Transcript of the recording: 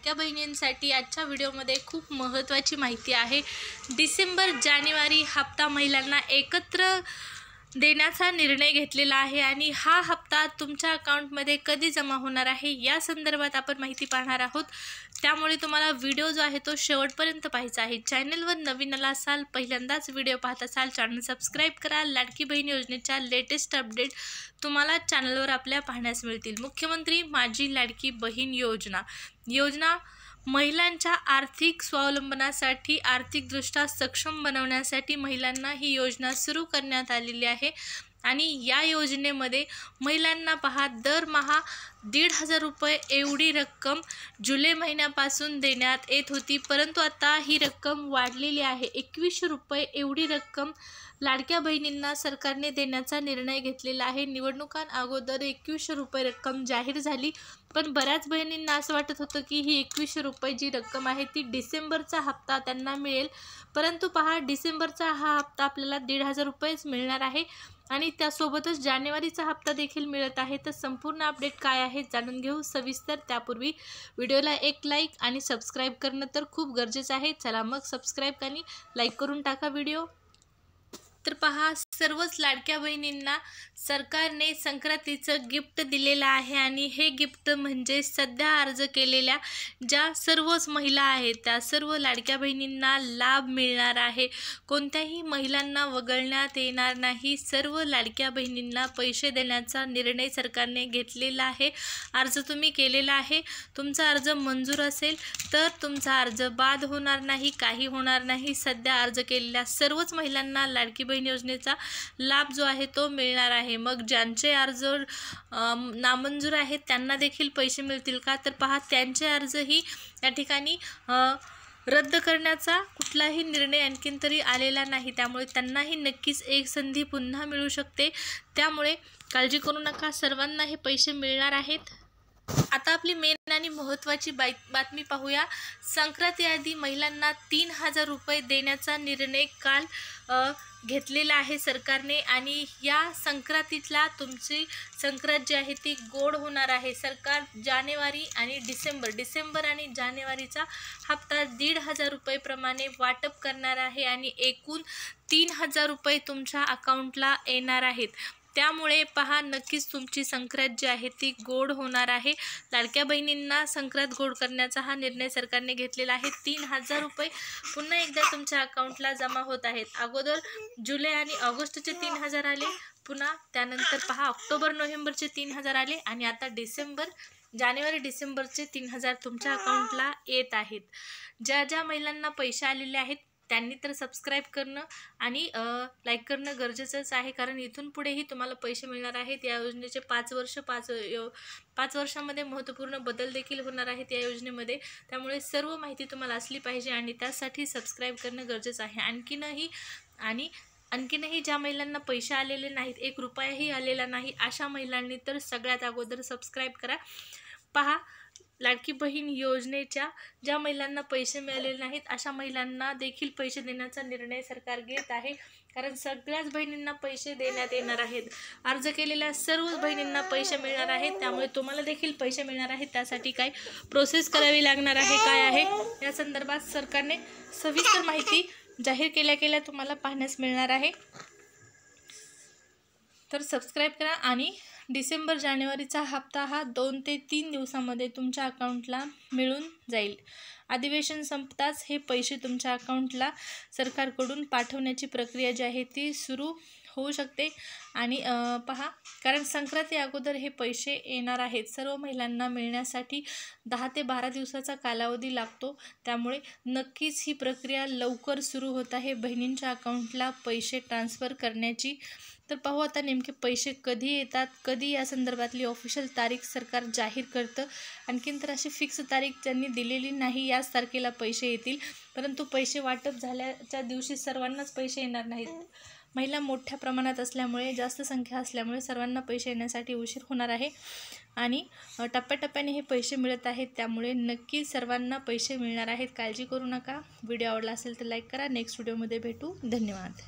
त्या बहिणींसाठी आजच्या व्हिडिओमध्ये खूप महत्त्वाची माहिती आहे। डिसेंबर जानेवारी हप्ता महिलांना एकत्र देण्याचा निर्णय घेतलेला आहे आणि हा हप्ता तुमच्या अकाउंटमध्ये कधी जमा होणार आहे या संदर्भात आपण माहिती पाहणार आहोत। त्यामुळे तुम्हाला व्हिडिओ जो आहे तो शेवटपर्यंत पाहायचा आहे। चॅनलवर नवीन आला असाल, पहिल्यांदाच व्हिडिओ पाहत असाल, चॅनल सबस्क्राइब करा। लाडकी बहीण योजनेच्या लेटेस्ट अपडेट तुम्हाला चॅनलवर आपल्या पाहण्यास मिळतील। मुख्यमंत्री माझी लाडकी बहीण योजना महिलांच्या आर्थिक स्वावलंबनासाठी, आर्थिकदृष्ट्या सक्षम बनवण्यासाठी महिलांना ही योजना सुरू करण्यात आलेली आहे। आणि या योजनेमध्ये महिलांना दरमहा 1,500 रुपये एवढी रक्कम जुलै महिन्यापासून देण्यात येत होती, परंतु आता ही रक्कम वाढलेली आहे। 2,100 रुपये एवढी रक्कम लाडक्या बहिणींना सरकारने देण्याचा निर्णय घेतलेला आहे। निवडणुकां अगोदर 2,100 रुपये रक्कम जाहीर झाली, पण बऱ्याच बहिणींना असं वाटत होतं की ही 2,100 रुपये जी रक्कम आहे ती डिसेंबरचा हप्ता त्यांना मिळेल, परंतु पहा, डिसेंबरचा हा हप्ता आपल्याला 1,500 रुपयेच मिळणार आहे आणि त्यासोबतच जानेवारीचा हप्ता देखील मिळत आहे। तर संपूर्ण अपडेट काय आहे जाणून घेऊ सविस्तर। त्यापूर्वी व्हिडिओला एक लाईक आणि सबस्क्राईब करणं तर खूप गरजेचं आहे। चला मग सबस्क्राईब आणि लाईक करून टाका व्हिडिओ। तर पहा, सर्वच लाडक्या बहिणींना सरकारने संक्रांतीचं गिफ्ट दिलेलं आहे आणि हे गिफ्ट म्हणजे सध्या अर्ज केलेल्या ज्या सर्वच महिला आहेत त्या सर्व लाडक्या बहिणींना लाभ मिळणार आहे। कोणत्याही महिलांना वगळण्यात येणार नाही। सर्व लाडक्या बहिणींना पैसे देण्याचा निर्णय सरकारने घेतलेला आहे। अर्ज तुम्ही केलेला आहे, तुमचा अर्ज मंजूर असेल तर तुमचा अर्ज बाद होणार नाही, काही होणार नाही। सध्या अर्ज केलेल्या सर्वच महिलांना लाडकी बहीण योजनेचा लाभ जो आहे तो मिळणार आहे। मग ज्यांचे अर्ज नामंजूर आहेत त्यांना देखील पैसे मिळतील का? तर पहा, त्यांचे अर्जही या ठिकाणी रद्द करण्याचा कुठलाही निर्णय आणखीन तरी आलेला नाही, त्यामुळे त्यांनाही नक्कीच एक संधी पुन्हा मिळू शकते। त्यामुळे काळजी करू नका, सर्वांना हे पैसे मिळणार आहेत। आता आपली मेन आणि महत्त्वाची बातमी पाहूया। संक्रांती आधी महिलांना 3,000 रुपये देण्याचा निर्णय काल घेतलेला आहे सरकारने आणि या संक्रांतीतला तुमची संक्रांत जी आहे ती गोड होणार आहे। सरकार जानेवारी आणि डिसेंबर आणि जानेवारीचा हप्ता 1,500 रुपये प्रमाणे वाटप करणार आहे आणि एकूण 3,000 रुपये तुमच्या अकाउंटला येणार आहेत। त्यामुळे पहा, नक्कीच तुमची संक्रांत जी आहे ती गोड होणार आहे। लाडक्या बहिणींना संक्रांत गोड करण्याचा हा निर्णय सरकारने घेतलेला आहे। 3,000 रुपये पुन्हा एकदा तुमच्या अकाउंटला जमा होत आहेत। अगोदर जुलै आणि ऑगस्टचे 3,000 आले, पुन्हा त्यानंतर पहा ऑक्टोबर नोव्हेंबरचे 3,000 आले आणि आता जानेवारी डिसेंबरचे 3,000 तुमच्या अकाउंटला येत आहेत। ज्या महिलांना पैसे आलेले आहेत त्यांनी तर सबस्क्राईब करणं आणि लाईक करणं गरजेचंच आहे, कारण इथून पुढेही तुम्हाला पैसे मिळणार आहेत। या योजनेचे 5 वर्षामध्ये महत्त्वपूर्ण बदल देखील होणार आहेत या योजनेमध्ये, त्यामुळे सर्व माहिती तुम्हाला असली पाहिजे आणि त्यासाठी सबस्क्राईब करणं गरजेचं आहे। आणखीनही ज्या महिलांना पैसे आलेले नाहीत, 1 रुपयाही आलेला नाही, अशा महिलांनी तर सगळ्यात अगोदर सबस्क्राईब करा। पहा, लाडकी बहीण योजनेच्या ज्या महिलांना पैसे मिळालेले नाहीत अशा महिलांना देखील पैसे देण्याचा निर्णय सरकार घेत आहे, कारण सगळ्याच बहिणींना पैसे देण्यात येणार आहेत। अर्ज केलेल्या सर्व बहिणींना पैसे मिळणार आहेत, त्यामुळे तुम्हाला देखील पैसे मिळणार आहेत। त्यासाठी काय प्रोसेस करावी लागणार आहे, काय आहे या संदर्भात सरकारने सविस्तर माहिती जाहीर केल्या तुम्हाला पाहण्यास मिळणार आहे। तर सबस्क्राईब करा आणि डिसेंबर जानेवारीचा हप्ता हा 2 ते 3 दिवसामध्ये तुमच्या अकाउंटला मिळून जाईल। अधिवेशन संपताच हे पैसे तुमच्या अकाउंटला सरकारकडून पाठवण्याची प्रक्रिया जी आहे ती सुरू होऊ शकते। आणि पहा, कारण संक्रांती अगोदर हे पैसे येणार आहेत। सर्व महिलांना मिळण्यासाठी 10 ते 12 दिवसाचा कालावधी लागतो, त्यामुळे नक्कीच ही प्रक्रिया लवकर सुरू होत आहे बहिणींच्या अकाउंटला पैसे ट्रान्सफर करण्याची। तर पाहू आता नेमके पैसे कधी येतात, कधी या संदर्भातली ऑफिशियल तारीख सरकार जाहीर करतं। आणखीन तर अशी फिक्स तारीख त्यांनी दिलेली नाही, याच तारखेला पैसे येतील, परंतु पैसे वाटप झाल्याच्या दिवशी सर्वांनाच पैसे येणार नाहीत। महिला मोठ्या प्रमाणात असल्यामुळे, जास्त संख्या असल्यामुळे सर्वांना पैसे येण्यासाठी उशीर होणार आहे आणि टप्प्याटप्प्याने हे पैसे मिळत आहेत, त्यामुळे नक्की सर्वांना पैसे मिळणार आहेत। काळजी करू नका। व्हिडिओ आवडला असेल तर लाईक करा। नेक्स्ट व्हिडिओमध्ये भेटू। धन्यवाद।